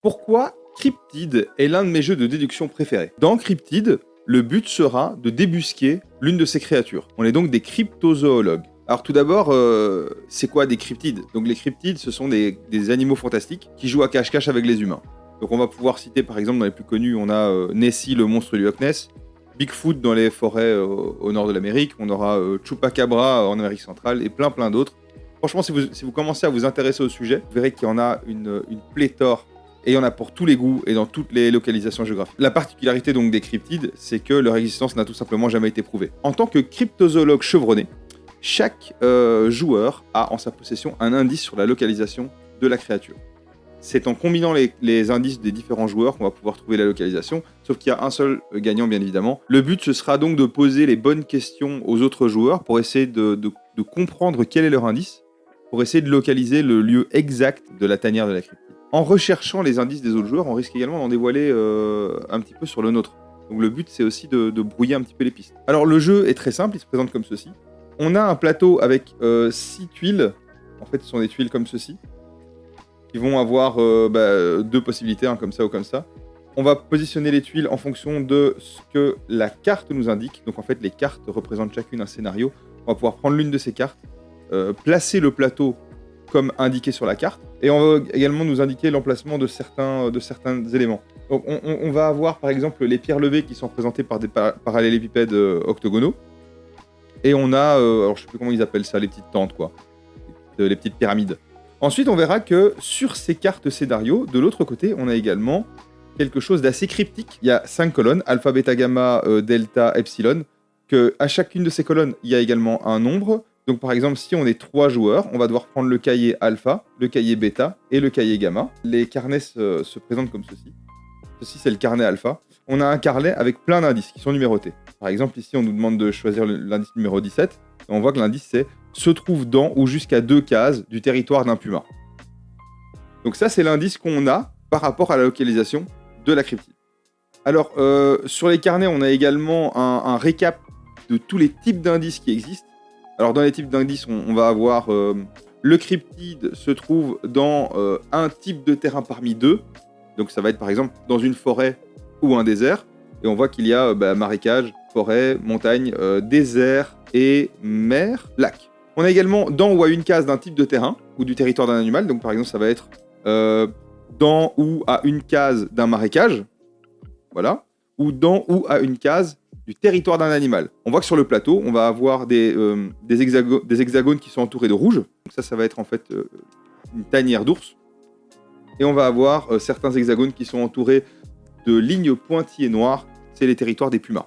Pourquoi Cryptid est l'un de mes jeux de déduction préférés? Dans Cryptid, le but sera de débusquer l'une de ces créatures. On est donc des cryptozoologues. Alors tout d'abord, c'est quoi des cryptides? Donc les cryptides, ce sont des animaux fantastiques qui jouent à cache-cache avec les humains. Donc on va pouvoir citer par exemple dans les plus connus, on a Nessie, le monstre du Loch Ness, Bigfoot dans les forêts au nord de l'Amérique, on aura Chupacabra en Amérique centrale et plein d'autres. Franchement, si vous commencez à vous intéresser au sujet, vous verrez qu'il y en a une pléthore. Et il y en a pour tous les goûts et dans toutes les localisations géographiques. La particularité donc des cryptides, c'est que leur existence n'a tout simplement jamais été prouvée. En tant que cryptozoologue chevronné, chaque joueur a en sa possession un indice sur la localisation de la créature. C'est en combinant les indices des différents joueurs qu'on va pouvoir trouver la localisation, sauf qu'il y a un seul gagnant bien évidemment. Le but ce sera donc de poser les bonnes questions aux autres joueurs pour essayer de comprendre quel est leur indice, pour essayer de localiser le lieu exact de la tanière de la cryptide. En recherchant les indices des autres joueurs, on risque également d'en dévoiler un petit peu sur le nôtre. Donc le but, c'est aussi de brouiller un petit peu les pistes. Alors le jeu est très simple, il se présente comme ceci. On a un plateau avec 6 tuiles. En fait, ce sont des tuiles comme ceci, qui vont avoir 2 possibilités, comme ça ou comme ça. On va positionner les tuiles en fonction de ce que la carte nous indique. Donc en fait, les cartes représentent chacune un scénario. On va pouvoir prendre l'une de ces cartes, placer le plateau comme indiqué sur la carte, et on va également nous indiquer l'emplacement de certains éléments. Donc on va avoir par exemple les pierres levées qui sont représentées par des parallélépipèdes octogonaux, et on a, alors je sais plus comment ils appellent ça, les petites tentes quoi, les petites pyramides. Ensuite on verra que sur ces cartes scénario, de l'autre côté, on a également quelque chose d'assez cryptique. Il y a 5 colonnes, alpha, bêta, gamma, delta, epsilon, que à chacune de ces colonnes, il y a également un nombre. Donc par exemple, si on est 3 joueurs, on va devoir prendre le cahier alpha, le cahier bêta et le cahier gamma. Les carnets se présentent comme ceci. Ceci, c'est le carnet alpha. On a un carnet avec plein d'indices qui sont numérotés. Par exemple, ici, on nous demande de choisir l'indice numéro 17. Et on voit que l'indice, c'est « se trouve dans ou jusqu'à 2 cases du territoire d'un puma ». Donc ça, c'est l'indice qu'on a par rapport à la localisation de la cryptide. Alors, sur les carnets, on a également un récap de tous les types d'indices qui existent. Alors dans les types d'indices, on va avoir le cryptide se trouve dans un type de terrain parmi 2. Donc ça va être par exemple dans une forêt ou un désert. Et on voit qu'il y a marécage, forêt, montagne, désert et mer, lac. On a également dans ou à une case d'un type de terrain ou du territoire d'un animal. Donc par exemple ça va être dans ou à une case d'un marécage. Voilà. Ou dans ou à une case du territoire d'un animal. On voit que sur le plateau, on va avoir des hexagones qui sont entourés de rouge. Donc ça va être en fait une tanière d'ours. Et on va avoir certains hexagones qui sont entourés de lignes pointillées noires. C'est les territoires des pumas.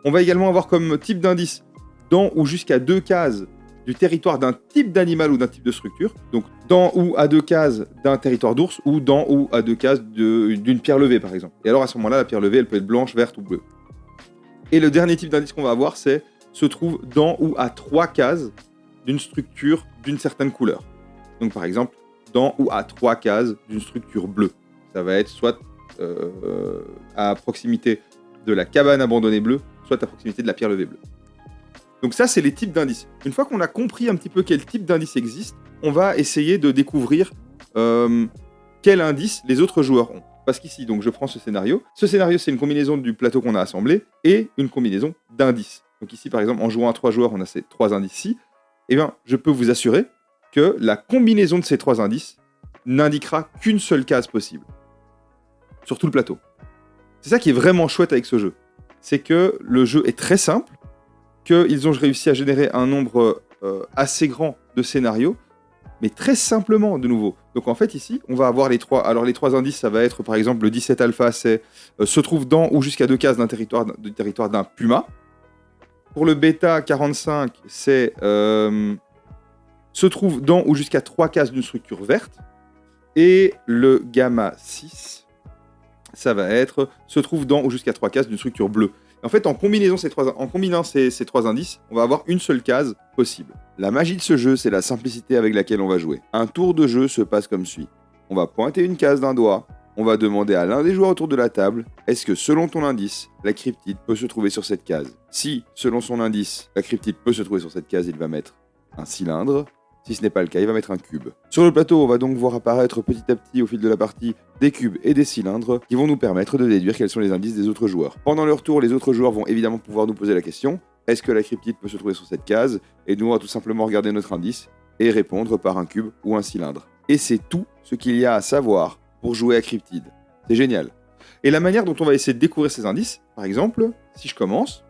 On va également avoir comme type d'indice dans ou jusqu'à 2 cases du territoire d'un type d'animal ou d'un type de structure. Donc dans ou à 2 cases d'un territoire d'ours ou dans ou à 2 cases d'une pierre levée par exemple. Et alors à ce moment-là, la pierre levée, elle peut être blanche, verte ou bleue. Et le dernier type d'indice qu'on va avoir, c'est se trouve dans ou à 3 cases d'une structure d'une certaine couleur. Donc par exemple, dans ou à 3 cases d'une structure bleue. Ça va être soit à proximité de la cabane abandonnée bleue, soit à proximité de la pierre levée bleue. Donc ça, c'est les types d'indices. Une fois qu'on a compris un petit peu quel type d'indice existe, on va essayer de découvrir quel indice les autres joueurs ont. Parce qu'ici, donc, je prends ce scénario. Ce scénario, c'est une combinaison du plateau qu'on a assemblé et une combinaison d'indices. Donc ici, par exemple, en jouant à 3 joueurs, on a ces 3 indices-ci. Eh bien, je peux vous assurer que la combinaison de ces 3 indices n'indiquera qu'une seule case possible. Sur tout le plateau. C'est ça qui est vraiment chouette avec ce jeu. C'est que le jeu est très simple, qu'ils ont réussi à générer un nombre assez grand de scénarios, mais très simplement de nouveau. Donc en fait ici, on va avoir les 3. Alors les 3 indices, ça va être par exemple le 17 alpha, c'est se trouve dans ou jusqu'à 2 cases du territoire d'un puma. Pour le bêta 45, c'est se trouve dans ou jusqu'à 3 cases d'une structure verte. Et le gamma 6, ça va être se trouve dans ou jusqu'à 3 cases d'une structure bleue. En fait, en combinant ces 3 indices, on va avoir une seule case possible. La magie de ce jeu, c'est la simplicité avec laquelle on va jouer. Un tour de jeu se passe comme suit. On va pointer une case d'un doigt, on va demander à l'un des joueurs autour de la table, est-ce que selon ton indice, la cryptide peut se trouver sur cette case? Si, selon son indice, la cryptide peut se trouver sur cette case, il va mettre un cylindre. Si ce n'est pas le cas, il va mettre un cube. Sur le plateau, on va donc voir apparaître petit à petit au fil de la partie des cubes et des cylindres qui vont nous permettre de déduire quels sont les indices des autres joueurs. Pendant leur tour, les autres joueurs vont évidemment pouvoir nous poser la question: est-ce que la cryptide peut se trouver sur cette case? Et nous, on va tout simplement regarder notre indice et répondre par un cube ou un cylindre. Et c'est tout ce qu'il y a à savoir pour jouer à cryptide. C'est génial. Et la manière dont on va essayer de découvrir ces indices, par exemple, si je commence,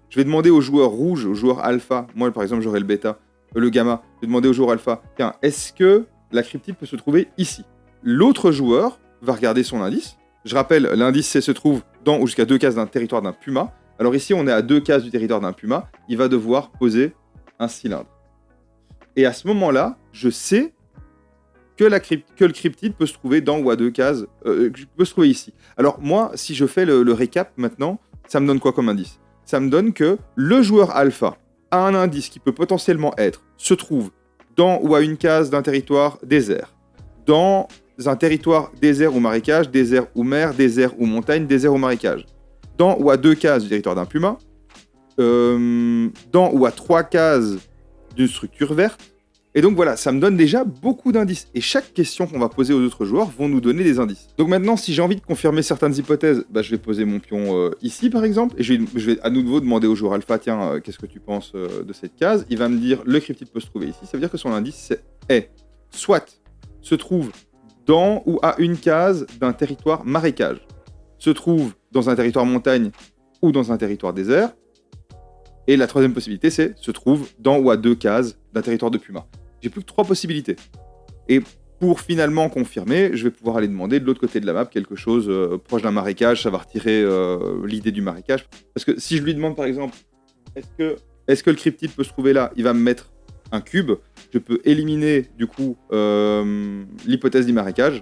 je vais demander au joueur rouge, au joueur alpha, moi par exemple j'aurai le bêta, le gamma, je vais demander au joueur alpha, tiens, est-ce que la cryptide peut se trouver ici? L'autre joueur va regarder son indice. Je rappelle, l'indice se trouve dans ou jusqu'à 2 cases d'un territoire d'un puma. Alors ici, on est à 2 cases du territoire d'un puma. Il va devoir poser un cylindre. Et à ce moment-là, je sais que le cryptide peut se trouver dans ou à 2 cases, peut se trouver ici. Alors moi, si je fais le récap maintenant, ça me donne quoi comme indice? Ça me donne que le joueur alpha a un indice qui peut potentiellement être, se trouve dans ou à une case d'un territoire désert, dans un territoire désert ou marécage, désert ou mer, désert ou montagne, désert ou marécage, dans ou à 2 cases du territoire d'un puma, dans ou à 3 cases d'une structure verte. Et donc voilà, ça me donne déjà beaucoup d'indices. Et chaque question qu'on va poser aux autres joueurs vont nous donner des indices. Donc maintenant, si j'ai envie de confirmer certaines hypothèses, je vais poser mon pion ici par exemple, et je vais à nouveau demander au joueur alpha, tiens, qu'est-ce que tu penses de cette case? Il va me dire, le cryptide peut se trouver ici. Ça veut dire que son indice est soit se trouve dans ou à une case d'un territoire marécage, se trouve dans un territoire montagne ou dans un territoire désert, et la troisième possibilité, c'est se trouve dans ou à 2 cases d'un territoire de puma. J'ai plus que 3 possibilités. Et pour finalement confirmer, je vais pouvoir aller demander de l'autre côté de la map quelque chose proche d'un marécage. Ça va retirer l'idée du marécage. Parce que si je lui demande par exemple, est-ce que le cryptide peut se trouver là? Il va me mettre un cube. Je peux éliminer du coup l'hypothèse du marécage.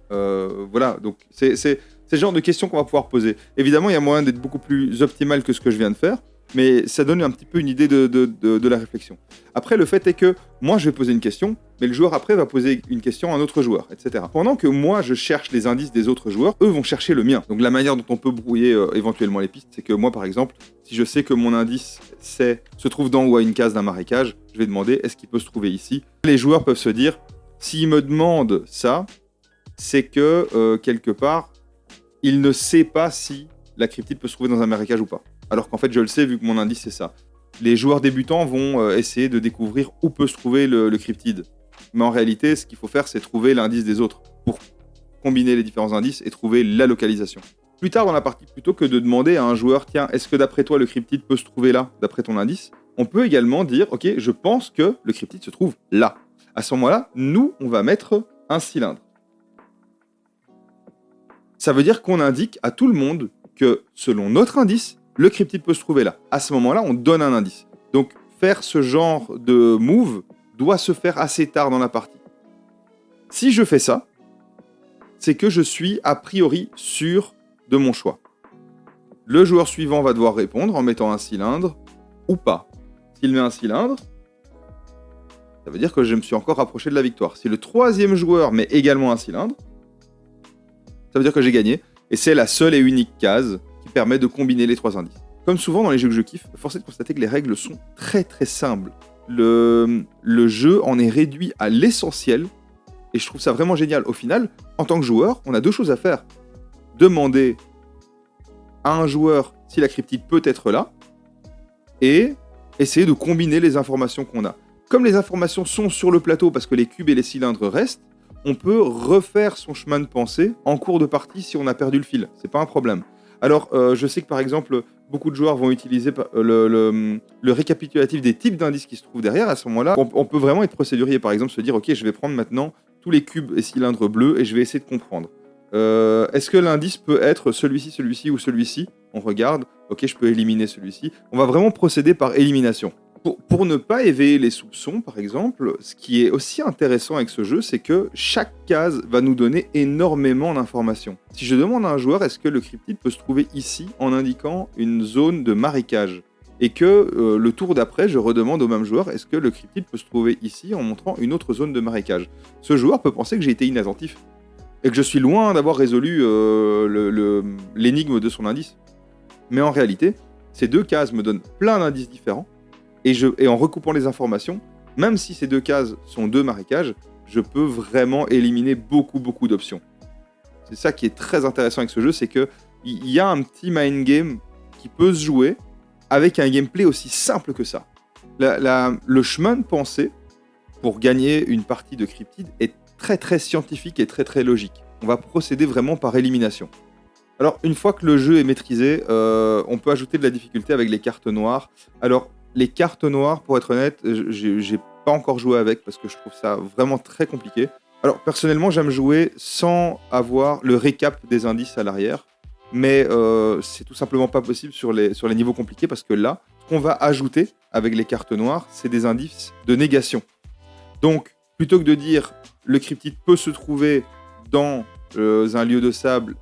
Voilà, donc c'est le genre de questions qu'on va pouvoir poser. Évidemment, il y a moyen d'être beaucoup plus optimal que ce que je viens de faire. Mais ça donne un petit peu une idée de la réflexion. Après, le fait est que moi, je vais poser une question, mais le joueur après va poser une question à un autre joueur, etc. Pendant que moi, je cherche les indices des autres joueurs, eux vont chercher le mien. Donc la manière dont on peut brouiller éventuellement les pistes, c'est que moi, par exemple, si je sais que mon indice se trouve dans ou à une case d'un marécage, je vais demander est-ce qu'il peut se trouver ici. Les joueurs peuvent se dire, s'ils me demandent ça, c'est que quelque part, il ne sait pas si la cryptide peut se trouver dans un marécage ou pas. Alors qu'en fait, je le sais vu que mon indice, c'est ça. Les joueurs débutants vont essayer de découvrir où peut se trouver le cryptide. Mais en réalité, ce qu'il faut faire, c'est trouver l'indice des autres pour combiner les différents indices et trouver la localisation. Plus tard dans la partie, plutôt que de demander à un joueur, tiens, est-ce que d'après toi, le cryptide peut se trouver là, d'après ton indice, on peut également dire, ok, je pense que le cryptide se trouve là. À ce moment-là, nous, on va mettre un cylindre. Ça veut dire qu'on indique à tout le monde que, selon notre indice, le cryptide peut se trouver là. À ce moment-là, on donne un indice. Donc, faire ce genre de move doit se faire assez tard dans la partie. Si je fais ça, c'est que je suis a priori sûr de mon choix. Le joueur suivant va devoir répondre en mettant un cylindre ou pas. S'il met un cylindre, ça veut dire que je me suis encore rapproché de la victoire. Si le troisième joueur met également un cylindre, ça veut dire que j'ai gagné. Et c'est la seule et unique case qui permet de combiner les 3 indices. Comme souvent dans les jeux que je kiffe, force est de constater que les règles sont très très simples. Le jeu en est réduit à l'essentiel et je trouve ça vraiment génial. Au final, en tant que joueur, on a 2 choses à faire. Demander à un joueur si la cryptide peut être là et essayer de combiner les informations qu'on a. Comme les informations sont sur le plateau parce que les cubes et les cylindres restent, on peut refaire son chemin de pensée en cours de partie si on a perdu le fil. C'est pas un problème. Alors, je sais que par exemple, beaucoup de joueurs vont utiliser le récapitulatif des types d'indices qui se trouvent derrière. À ce moment-là, on peut vraiment être procédurier. Par exemple, se dire, ok, je vais prendre maintenant tous les cubes et cylindres bleus et je vais essayer de comprendre. Est-ce que l'indice peut être celui-ci, celui-ci ou celui-ci? On regarde, ok, je peux éliminer celui-ci. On va vraiment procéder par élimination. Pour ne pas éveiller les soupçons, par exemple, ce qui est aussi intéressant avec ce jeu, c'est que chaque case va nous donner énormément d'informations. Si je demande à un joueur, est-ce que le cryptide peut se trouver ici en indiquant une zone de marécage? Et que le tour d'après, je redemande au même joueur, est-ce que le cryptide peut se trouver ici en montrant une autre zone de marécage? Ce joueur peut penser que j'ai été inattentif et que je suis loin d'avoir résolu l'énigme de son indice. Mais en réalité, ces 2 cases me donnent plein d'indices différents. Et en recoupant les informations, même si ces 2 cases sont 2 marécages, je peux vraiment éliminer beaucoup d'options. C'est ça qui est très intéressant avec ce jeu, c'est qu'il y a un petit mind game qui peut se jouer avec un gameplay aussi simple que ça. Le chemin de pensée pour gagner une partie de Cryptid est très scientifique et très logique. On va procéder vraiment par élimination. Alors, une fois que le jeu est maîtrisé, on peut ajouter de la difficulté avec les cartes noires. Alors, les cartes noires, pour être honnête, j'ai pas encore joué avec parce que je trouve ça vraiment très compliqué. Alors, personnellement, j'aime jouer sans avoir le récap des indices à l'arrière, mais c'est tout simplement pas possible sur les niveaux compliqués parce que là, ce qu'on va ajouter avec les cartes noires, c'est des indices de négation. Donc, plutôt que de dire le cryptide peut se trouver dans un lieu de sable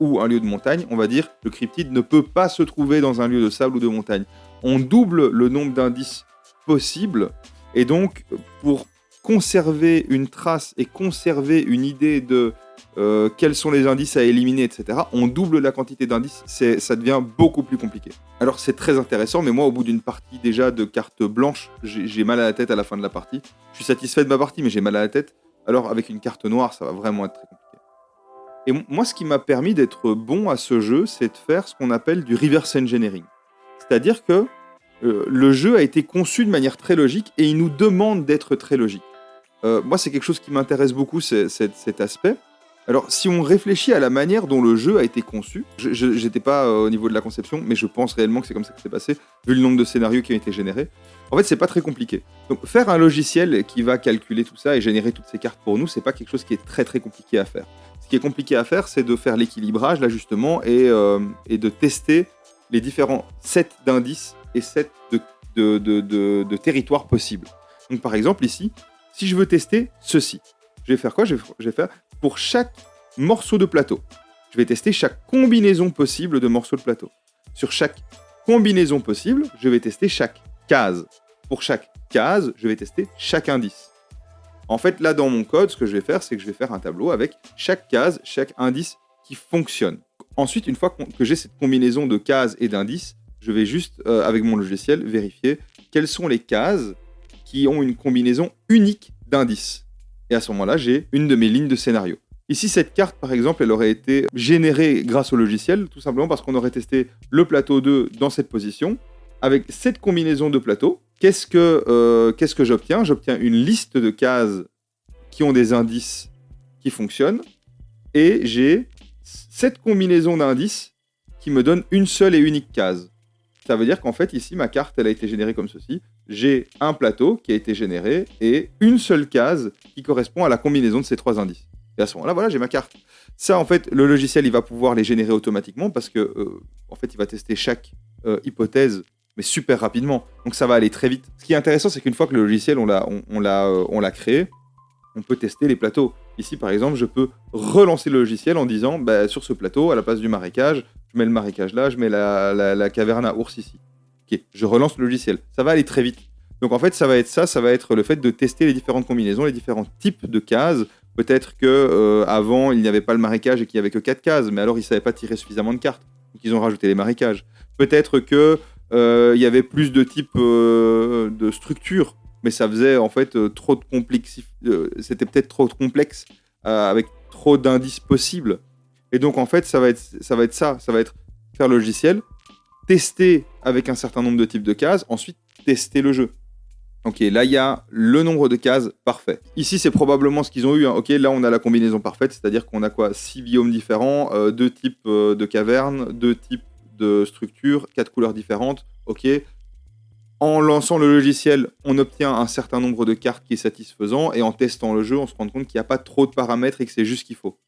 ou un lieu de montagne, on va dire le cryptide ne peut pas se trouver dans un lieu de sable ou de montagne. On double le nombre d'indices possibles, et donc pour conserver une trace et conserver une idée de quels sont les indices à éliminer, etc., on double la quantité d'indices, ça devient beaucoup plus compliqué. Alors c'est très intéressant, mais moi au bout d'une partie déjà de carte blanche, j'ai mal à la tête à la fin de la partie. Je suis satisfait de ma partie, mais j'ai mal à la tête. Alors avec une carte noire, ça va vraiment être très compliqué. Et moi, ce qui m'a permis d'être bon à ce jeu, c'est de faire ce qu'on appelle du reverse engineering. C'est-à-dire que le jeu a été conçu de manière très logique et il nous demande d'être très logique. Moi, c'est quelque chose qui m'intéresse beaucoup, cet aspect. Alors, si on réfléchit à la manière dont le jeu a été conçu, j'étais pas au niveau de la conception, mais je pense réellement que c'est comme ça que c'est passé, vu le nombre de scénarios qui ont été générés. En fait, c'est pas très compliqué. Donc, faire un logiciel qui va calculer tout ça et générer toutes ces cartes pour nous, c'est pas quelque chose qui est très compliqué à faire. Ce qui est compliqué à faire, c'est de faire l'équilibrage, l'ajustement et de tester les différents sets d'indices et sets de territoires possibles. Donc, par exemple, ici, si je veux tester ceci, je vais faire quoi ? Je vais faire pour chaque morceau de plateau. Je vais tester chaque combinaison possible de morceaux de plateau. Sur chaque combinaison possible, je vais tester chaque case. Pour chaque case, je vais tester chaque indice. En fait, là, dans mon code, ce que je vais faire, c'est que je vais faire un tableau avec chaque case, chaque indice qui fonctionne. Ensuite, une fois que j'ai cette combinaison de cases et d'indices, je vais juste, avec mon logiciel, vérifier quelles sont les cases qui ont une combinaison unique d'indices. Et à ce moment-là, j'ai une de mes lignes de scénario. Ici, cette carte, par exemple, elle aurait été générée grâce au logiciel, tout simplement parce qu'on aurait testé le plateau 2 dans cette position. Avec cette combinaison de plateaux, qu'est-ce que j'obtiens ? J'obtiens une liste de cases qui ont des indices qui fonctionnent, et j'ai cette combinaison d'indices qui me donne une seule et unique case. Ça veut dire qu'en fait, ici, ma carte, elle a été générée comme ceci. J'ai un plateau qui a été généré et une seule case qui correspond à la combinaison de ces 3 indices. Et à ce moment-là, voilà, j'ai ma carte. Ça, en fait, le logiciel, il va pouvoir les générer automatiquement parce que, en fait, il va tester chaque hypothèse, mais super rapidement. Donc, ça va aller très vite. Ce qui est intéressant, c'est qu'une fois que le logiciel, on l'a créé, on peut tester les plateaux. Ici, par exemple, je peux relancer le logiciel en disant, sur ce plateau, à la place du marécage, je mets le marécage là, je mets la caverne à ours ici. Ok, je relance le logiciel. Ça va aller très vite. Donc en fait, ça va être le fait de tester les différentes combinaisons, les différents types de cases. Peut-être que avant il n'y avait pas le marécage et qu'il n'y avait que 4 cases, mais alors ils ne savaient pas tirer suffisamment de cartes. Donc ils ont rajouté les marécages. Peut-être que il y avait plus de types de structures, mais ça faisait en fait trop de c'était peut-être trop complexe avec trop d'indices possibles. Et donc en fait, ça va être faire le logiciel, tester avec un certain nombre de types de cases, ensuite tester le jeu. Ok, là il y a le nombre de cases parfait. Ici c'est probablement ce qu'ils ont eu. Hein. Ok, là on a la combinaison parfaite, c'est-à-dire qu'on a quoi ? 6 biomes différents, 2 types de cavernes, 2 types de structures, 4 couleurs différentes. Ok. En lançant le logiciel, on obtient un certain nombre de cartes qui est satisfaisant, et en testant le jeu, on se rend compte qu'il n'y a pas trop de paramètres et que c'est juste ce qu'il faut.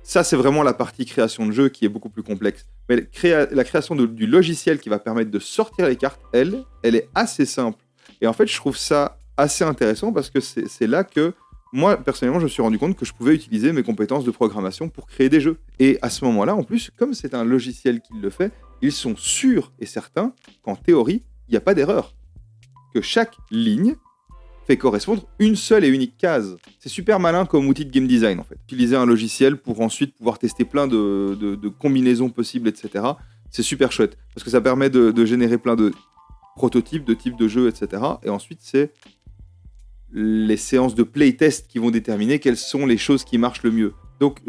Ça, c'est vraiment la partie création de jeu qui est beaucoup plus complexe. Mais la création du logiciel qui va permettre de sortir les cartes, elle est assez simple. Et en fait, je trouve ça assez intéressant parce que c'est là que, moi, personnellement, je me suis rendu compte que je pouvais utiliser mes compétences de programmation pour créer des jeux. Et à ce moment-là, en plus, comme c'est un logiciel qui le fait, ils sont sûrs et certains qu'en théorie, il n'y a pas d'erreur. Que chaque ligne fait correspondre une seule et unique case. C'est super malin comme outil de game design, en fait. Utiliser un logiciel pour ensuite pouvoir tester plein de combinaisons possibles, etc. C'est super chouette, parce que ça permet de générer plein de prototypes, de types de jeux, etc. Et ensuite, c'est les séances de playtest qui vont déterminer quelles sont les choses qui marchent le mieux. Donc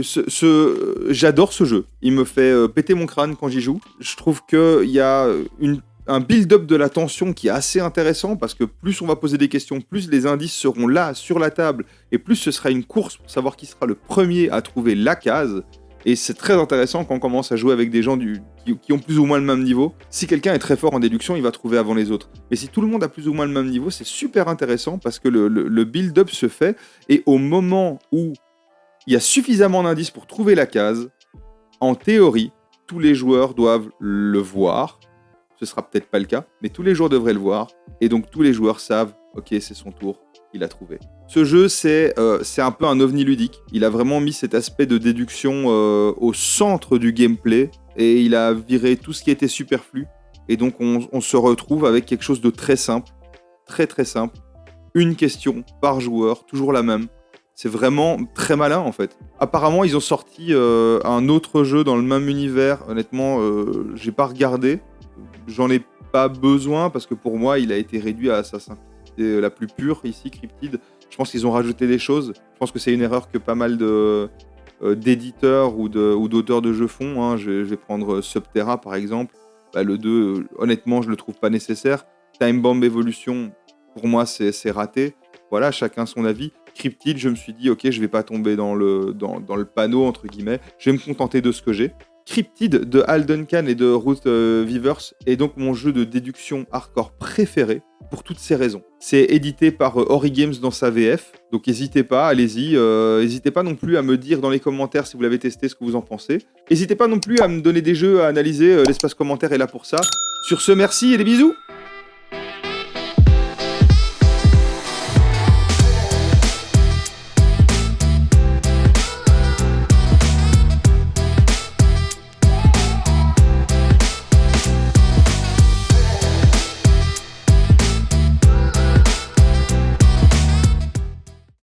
j'adore ce jeu. Il me fait péter mon crâne quand j'y joue. Je trouve qu'il y a un build-up de la tension qui est assez intéressant parce que plus on va poser des questions, plus les indices seront là, sur la table, et plus ce sera une course pour savoir qui sera le premier à trouver la case. Et c'est très intéressant quand on commence à jouer avec des gens qui ont plus ou moins le même niveau. Si quelqu'un est très fort en déduction, il va trouver avant les autres. Mais si tout le monde a plus ou moins le même niveau, c'est super intéressant parce que le build-up se fait, et au moment où il y a suffisamment d'indices pour trouver la case, en théorie, tous les joueurs doivent le voir. Ce sera peut-être pas le cas, mais tous les joueurs devraient le voir. Et donc tous les joueurs savent, ok, c'est son tour, il a trouvé. Ce jeu, c'est un peu un ovni ludique. Il a vraiment mis cet aspect de déduction au centre du gameplay. Et il a viré tout ce qui était superflu. Et donc on se retrouve avec quelque chose de très simple. Très très simple. Une question par joueur, toujours la même. C'est vraiment très malin en fait. Apparemment, ils ont sorti un autre jeu dans le même univers. Honnêtement, j'ai pas regardé. J'en ai pas besoin parce que pour moi, il a été réduit à sa simplicité la plus pure ici, Cryptid. Je pense qu'ils ont rajouté des choses. Je pense que c'est une erreur que pas mal d'éditeurs ou d'auteurs de jeux font. Hein. Je vais prendre Subterra par exemple. Bah, le 2, honnêtement, je le trouve pas nécessaire. Time Bomb Evolution, pour moi, c'est raté. Voilà, chacun son avis. Cryptid, je me suis dit, ok, je vais pas tomber dans le panneau, entre guillemets. Je vais me contenter de ce que j'ai. Cryptid de Al Duncan et de Ruth Vivers est donc mon jeu de déduction hardcore préféré pour toutes ces raisons. C'est édité par Ori Games dans sa VF, donc n'hésitez pas, allez-y. N'hésitez pas non plus à me dire dans les commentaires si vous l'avez testé ce que vous en pensez. N'hésitez pas non plus à me donner des jeux à analyser, l'espace commentaire est là pour ça. Sur ce, merci et des bisous.